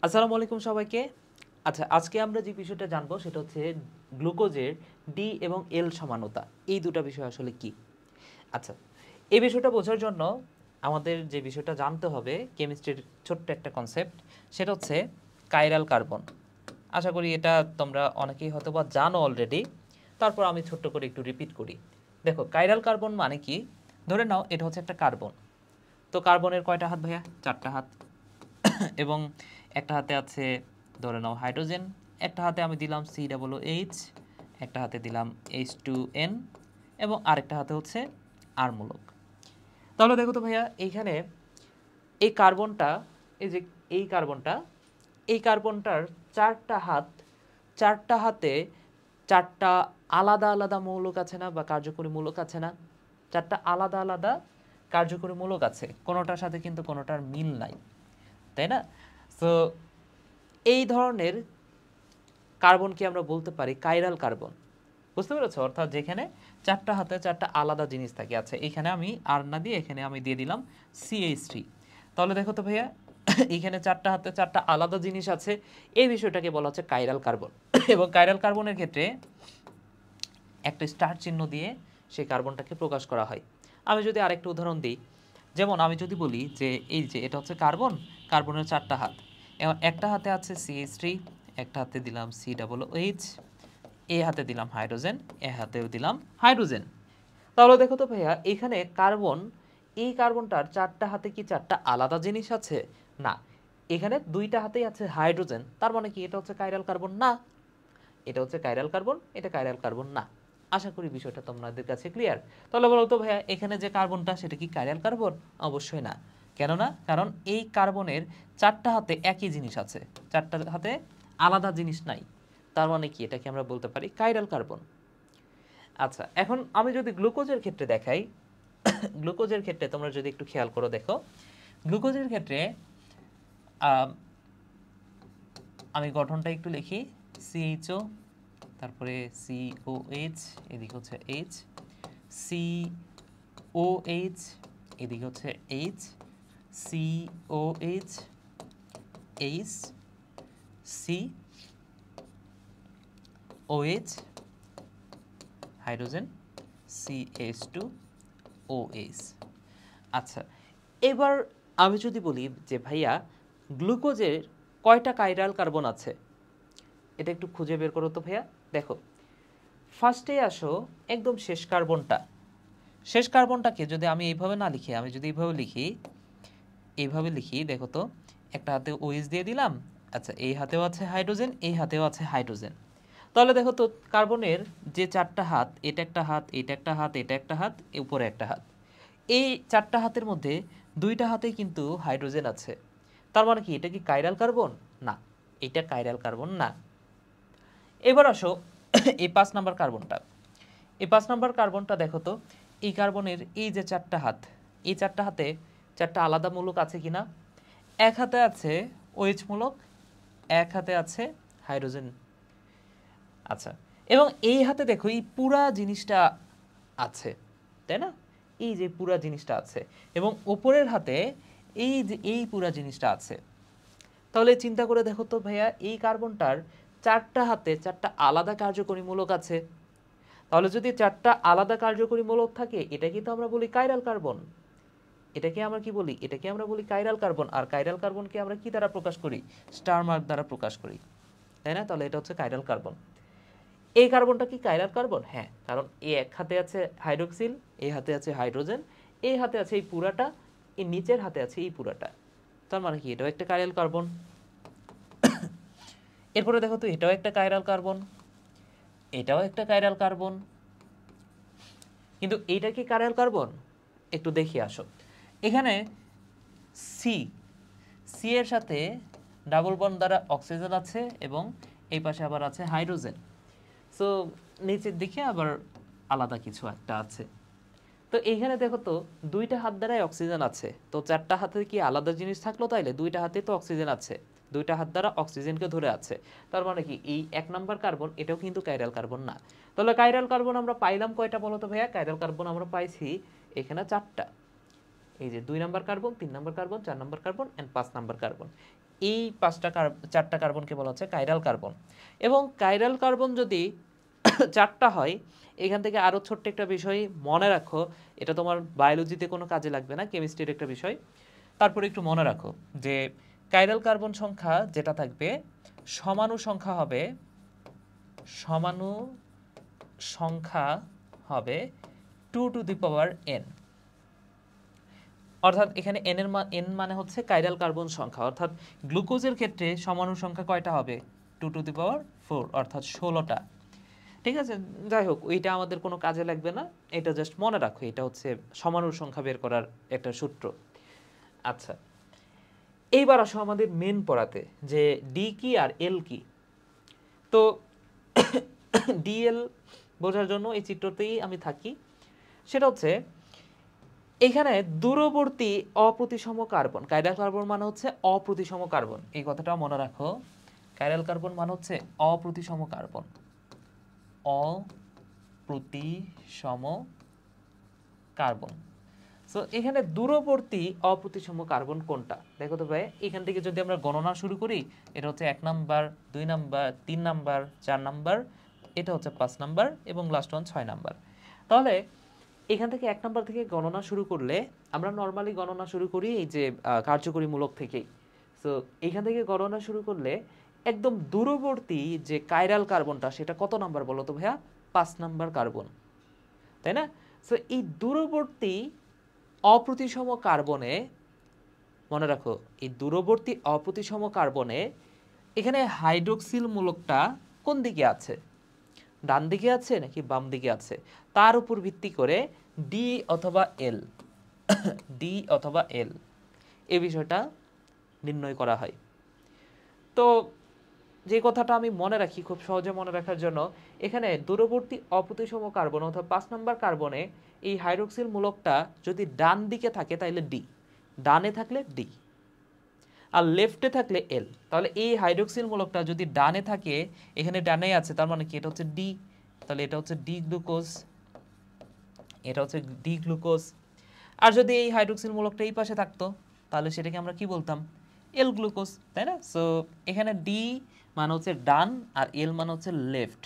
আসসালামু আলাইকুম সবাইকে। আচ্ছা, আজকে আমরা যে বিষয়টা জানবো সেটা হচ্ছে গ্লুকোজের ডি এবং এল সমানতা। এই দুটো বিষয় আসলে কি? আচ্ছা, এই বিষয়টা বোঝার জন্য আমাদের যে বিষয়টা জানতে হবে কেমিস্ট্রির ছোট্ট একটা কনসেপ্ট, সেটা হচ্ছে কাইরাল কার্বন। আশা করি এটা তোমরা অনেকেই হয়তোবা জানো অলরেডি। তারপর আমি ছোট্ট করে একটু রিপিট করি। দেখো, কাইরাল কার্বন মানে কি? ধরে নাও এটা হচ্ছে একটা কার্বন। তো কার্বনের কয়টা হাত ভাইয়া? 4টা হাত। এবং একটা হাতে আছে ধরে নাও হাইড্রোজেন, একটা হাতে আমি দিলাম COOH, একটা হাতে দিলাম H2N এবং আরেকটা হাতে হচ্ছে আর মূলক। তাহলে দেখো তো ভাইয়া, এইখানে এই কার্বনটা, এই যে এই কার্বনটা, এই কার্বনটার 4টা হাত, 4টা হাতে 4টা আলাদা আলাদা মৌলক আছে না, বা কার্যকরী মূলক আছে না? 4টা আলাদা আলাদা কার্যকরী মূলক আছে, কোনোটার সাথে কিন্তু কোনোটার মিল নাই, তাই না? সো এই ধরনের কার্বনকে আমরা বলতে পারি কাইরাল কার্বন। বুঝতে পেরেছো? অর্থাৎ যেখানে 4টা হাতে 4টা আলাদা জিনিস থাকে। আচ্ছা, এখানে আমি আর না দিয়ে এখানে আমি দিয়ে দিলাম CH3। তাহলে দেখো তো ভাইয়া, এখানে 4টা হাতে 4টা আলাদা জিনিস আছে, এই বিষয়টাকে বলা হচ্ছে কাইরাল কার্বন। এবং কাইরাল কার্বনের ক্ষেত্রে একটা স্টার চিহ্ন দিয়ে সেই কার্বনটাকে প্রকাশ করা হয়। আমি যদি আরেকটা উদাহরণ দিই, যেমন আমি যদি বলি যে এই যে এটা হচ্ছে কার্বন, কার্বনের 4টা হাত, এবং একটা হাতে আছে CH3, একটা হাতে দিলাম COOH, এ হাতে দিলাম হাইড্রোজেন, এ হাতেও দিলাম হাইড্রোজেন। তাহলে দেখো তো ভাইয়া, এখানে কার্বন, এই কার্বনটার 4টা হাতে কি 4টা আলাদা জিনিস আছে? না, এখানে 2টা হাতেই আছে হাইড্রোজেন। তার মানে কি এটা হচ্ছে কাইরাল কার্বন? না, এটা হচ্ছে কাইরাল কার্বন, এটা কাইরাল কার্বন না। আশা করি বিষয়টা তোমাদের কাছে ক্লিয়ার। তাহলে বলো তো ভাইয়া, এখানে যে কার্বনটা সেটা কি কাইরাল কার্বন? অবশ্যই না। কেন না? কারণ এই কার্বনের 4টা হাতে একই জিনিস আছে, 4টা হাতে আলাদা জিনিস নাই। তার মানে কি এটাকে আমরা বলতে পারি কাইরাল কার্বন। আচ্ছা, এখন আমি যদি গ্লুকোজের ক্ষেত্রে দেখাই, গ্লুকোজের ক্ষেত্রে তোমরা যদি একটু খেয়াল করে দেখো, গ্লুকোজের ক্ষেত্রে আম, আমি গঠনটা একটু লিখি। CHO, তারপরে COH, এদিকে হচ্ছে H, COH, এদিকে হচ্ছে H, COH, H, COH, hydrogen, CH2OH। আচ্ছা, এবার আমি যদি বলি যে ভাইয়া, গ্লুকোজের কয়টা কাইরাল কার্বন আছে, এটা একটু খুঁজে বের করো তো ভাইয়া। দেখো, ফার্স্টে আসো একদম শেষ কার্বনটা। শেষ কার্বনটাকে যদি আমি এইভাবে না লিখি, আমি যদি এইভাবে লিখি, এইভাবে লিখি, দেখো তো, একটা হাতে OH দিয়ে দিলাম। আচ্ছা, এই হাতেও আছে হাইড্রোজেন, এই হাতেও আছে হাইড্রোজেন। তাহলে দেখো তো, কার্বনের যে 4টা হাত, এটা একটা হাত, এটা একটা হাত, এটা একটা হাত, উপরে একটা হাত, এই 4টা হাতের মধ্যে 2টা হাতেই কিন্তু হাইড্রোজেন আছে। তার মানে কি এটা কি কাইরাল কার্বন? না, এটা কাইরাল কার্বন না। এবার আসো এই 5 নাম্বার কার্বনটা। এই 5 নাম্বার কার্বনটা দেখো তো, এই কার্বনের এই যে 4টা হাত, এই 4টা হাতে 4টা আলাদা মূলক আছে কিনা? এক হাতে আছে OH মূলক, এক হাতে আছে হাইড্রোজেন। আচ্ছা, এবং এই হাতে দেখো এই পুরা জিনিসটা আছে, তাই না? এই যে পুরা জিনিসটা আছে, এবং ওপরের হাতে এই যে এই পুরা জিনিসটা আছে। তাহলে চিন্তা করে দেখো তো ভাইয়া, এই কার্বনটার 4টা হাতে 4টা আলাদা কার্যকরী মূলক আছে। তাহলে যদি 4টা আলাদা কার্যকরী মূলক থাকে, এটা কিন্তু আমরা বলি কাইরাল কার্বন। এটাকে আমরা কি বলি? এটাকে আমরা বলি কাইরাল কার্বন। আর কাইরাল কার্বনকে আমরা কি দ্বারা প্রকাশ করি? স্টার মার্ক দ্বারা প্রকাশ করি, তাই না? তাহলে এটা হচ্ছে কাইরাল কার্বন। এই কার্বনটা কি কাইরাল কার্বন? হ্যাঁ, কারণ এই এক হাতে আছে হাইড্রোক্সিল, এই হাতে আছে হাইড্রোজেন, এই হাতে আছে এই পুরাটা, এই নিচের হাতে আছে এই পুরাটা। তার মানে কি এটাও একটা কাইরাল কার্বন। এরপরে দেখো তো, এটাও একটা কাইরাল কার্বন, এটাও একটা কাইরাল কার্বন। কিন্তু এইটা কি কাইরাল কার্বন? একটু দেখি আসো। এখানে সি, সি এর সাথে ডাবল বন্ড দ্বারা অক্সিজেন আছে, এবং এই পাশে আবার আছে হাইড্রোজেন। সো নিচের দিকে আবার আলাদা কিছু একটা আছে। তো এইখানে দেখো তো, 2টা হাত দ্বারাই অক্সিজেন আছে। তো 4টা হাতে কি আলাদা জিনিস থাকলো? তাইলে 2টা হাতে তো অক্সিজেন আছে, 2টা হাত দ্বারা অক্সিজেনকে ধরে আছে। তার মানে কি এই 1 নাম্বার কার্বন এটাও কিন্তু কাইরাল কার্বন না। তাহলে কাইরাল কার্বন আমরা পাইলাম কয়টা বলো তো ভাইয়া? কাইরাল কার্বন আমরা পাইছি এখানে 4টা। এই যে 2 number carbon, 3 number carbon, 4 number carbon and 5 number carbon. এই 4টা কার্বনকে বলা হচ্ছে কাইরাল কার্বন। এবং কাইরাল কার্বন যদি 4টা হয়, এখান থেকে আরও ছোট্ট একটা বিষয় মনে রাখো, এটা তোমার বায়োলজিতে কোনো কাজে লাগবে না, কেমিস্ট্রির একটা বিষয়। তারপরে একটু মনে রাখো যে কাইরাল কার্বন সংখ্যা যেটা থাকবে সমাণু সংখ্যা হবে 2 টু দি পাওয়ার n। অর্থাৎ এখানে n মানে হচ্ছে কাইরাল কার্বন সংখ্যা, অর্থাৎ গ্লুকোজের ক্ষেত্রে সমাণু সংখ্যা কয়টা হবে? 2 টু দি পাওয়ার 4, অর্থাৎ 16টা। ঠিক আছে, যাই হোক, ওইটা আমাদের কোনো কাজে লাগবে না, এটা জাস্ট মনে রাখো, এটা হচ্ছে সমাণুর সংখ্যা বের করার একটা সূত্র। আচ্ছা, এইবার আসো আমাদের মেন পড়াতে, যে ডি কি আর এল কি। তো ডিএল বোঝার জন্য এই চিত্রতেই আমি থাকি। সেটা হচ্ছে এখানে দূরবর্তী অপ্রতিসম কার্বন, কাইরাল কার্বন মানে হচ্ছে অপ্রতিসম কার্বন, এই কথাটা মনে রাখো। কাইরাল কার্বন মানে হচ্ছে অপ্রতিসম কার্বন, অপ্রতিসম কার্বন। সো এখানে দূরবর্তী অপ্রতিসম কার্বন কোনটা? দেখো তো ভাই, এখান থেকে যদি আমরা গণনা শুরু করি, এটা হচ্ছে 1 নাম্বার, 2 নাম্বার, 3 নাম্বার, 4 নাম্বার, এটা হচ্ছে 5 নাম্বার এবং লাস্ট ওয়ান 6 নাম্বার। তাহলে এখান থেকে 1 নাম্বার থেকে গণনা শুরু করলে, আমরা নর্মালি গণনা শুরু করি এই যে কার্যকরী মূলক থেকেই। সো এইখান থেকে গণনা শুরু করলে একদম দূরবর্তী যে কাইরাল কার্বনটা, সেটা কত নাম্বার বলো তো ভাইয়া? 5 নাম্বার কার্বন, তাই না? সো এই দূরবর্তী অপ্রতিসম কার্বনে, মনে রাখো, এই দূরবর্তী অপ্রতিসম কার্বনে এখানে হাইড্রোক্সিল মূলকটা কোন দিকে আছে? ডান দিকে আছে নাকি বাম দিকে আছে? তার উপর ভিত্তি করে ডি অথবা এল ডি অথবা এল এই বিষয়টা নির্ণয় করা হয়। তো যে কথাটা আমি মনে রাখি, খুব সহজে মনে রাখার জন্য, এখানে দূরবর্তী অপ্রতিসম কার্বন অর্থাৎ 5 নাম্বার কার্বনে এই হাইড্রোক্সিল মূলকটা যদি ডান দিকে থাকে তাহলে ডি, ডানে থাকলে ডি, আর লেফটে থাকলে এল। তাহলে এই হাইড্রোক্সিল মূলকটা যদি ডানে থাকে, এখানে ডানে আছে, তার মানে কি এটা হচ্ছে ডি, তাহলে এটা হচ্ছে ডি গ্লুকোজ, এটা হচ্ছে ডি গ্লুকোজ। আর যদি এই হাইড্রোক্সিল মূলকটা এই পাশে থাকতো, তাহলে সেটাকে আমরা কি বলতাম? এল গ্লুকোজ, তাই না? সো এখানে ডি মানে হচ্ছে ডান আর এল মানে হচ্ছে লেফট,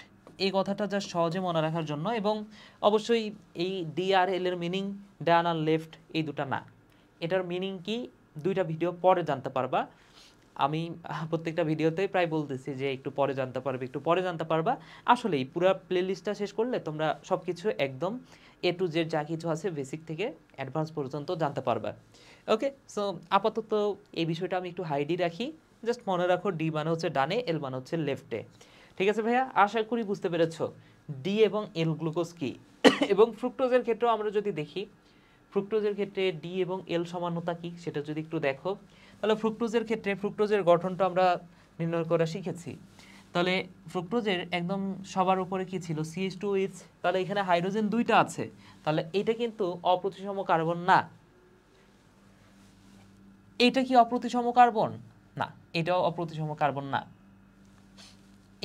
এই কথাটা যা সহজে মনে রাখার জন্য। এবং অবশ্যই এই ডি আর এল এর মিনিং ডান আর লেফট এই দুটা না, এটার মিনিং কি 2টা ভিডিও পরে জানতে পারবা। আমি প্রত্যেকটা ভিডিওতেই প্রায় বলতেছি যে একটু পরে জানতে পারবে, একটু পরে জানতে পারবা। আসলেই পুরো প্লেলিস্টটা শেষ করলে তোমরা সব কিছু একদম এ টু জেড যা কিছু আছে বেসিক থেকে অ্যাডভান্স পর্যন্ত জানতে পারবা। ওকে, সো আপাতত এই বিষয়টা আমি একটু হাইডি রাখি, জাস্ট মনে রাখো ডি মানে হচ্ছে ডানে, এল মানে হচ্ছে লেফটে। ঠিক আছে ভাইয়া, আশা করি বুঝতে পেরেছো ডি এবং এল গ্লুকোজ কি। এবং ফ্রুক্টোজের ক্ষেত্রেও আমরা যদি দেখি, ফ্রুক্টোজের ক্ষেত্রে ডি এবং এল সমানতা কি সেটা যদি একটু দেখো, তাহলে ফ্রুক্টোজের ক্ষেত্রে ফ্রুক্টোজের গঠনটা আমরা নির্ণয় করা শিখেছি। তাহলে ফ্রুক্টোজের একদম সবার উপরে কি ছিল? CH2OH। তাহলে এখানে হাইড্রোজেন 2টা আছে, তাহলে এটা কিন্তু অপ্রতিসম কার্বন না। এটা কি অপ্রতিসম কার্বন? না, এটাও অপ্রতিসম কার্বন না।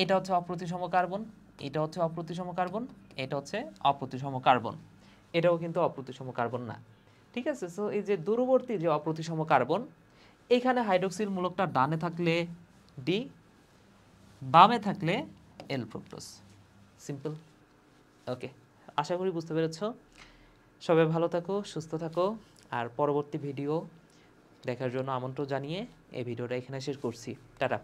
এটা হচ্ছে অপ্রতিসম কার্বন, এটা হচ্ছে অপ্রতিসম কার্বন, এটা হচ্ছে অপ্রতিসম কার্বন, এটাও কিন্তু অপ্রতিসম কার্বন না। ঠিক আছে, সো এই যে দূরবর্তী যে অপ্রতিসম কার্বন, এখানে হাইড্রোক্সিল মূলকটা ডানে থাকলে ডি, বামে থাকলে এল ফ্রুক্টোজ। সিম্পল। ওকে, আশা করি বুঝতে পেরেছ। সবাই ভালো থাকো, সুস্থ থাকো, আর পরবর্তী ভিডিও দেখার জন্য আমন্ত্রণ জানিয়ে এই ভিডিওটা এখানে শেষ করছি। টাটা।